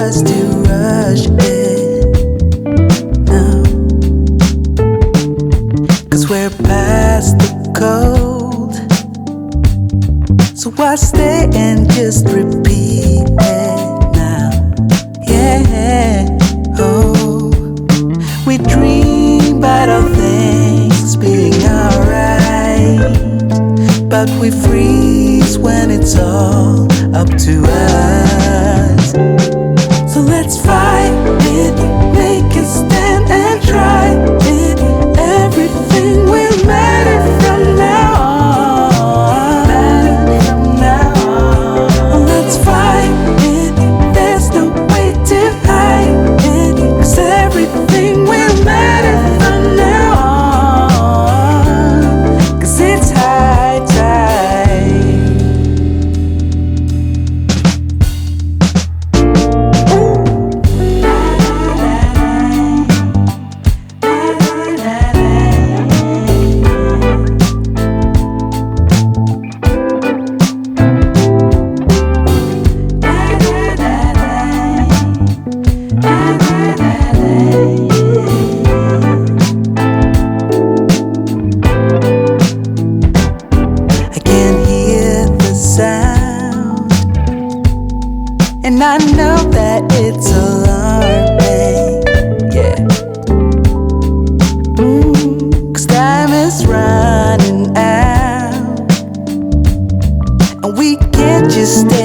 us to rush it. No, 'cause we're past the cold. So why stay and just repeat it now? Yeah, oh, we dream about all things being alright, but we freeze when it's all up to us. So let's fight it, make a stand and try it. Everything will matter from now on. Matter from now on. Let's fight it, there's no way to hide it, 'cause everything will matter from now on. 'Cause it's high tide. I can hear the sound, and I know that it's alarming. Yeah. 'Cause time is running out, and we can't just stay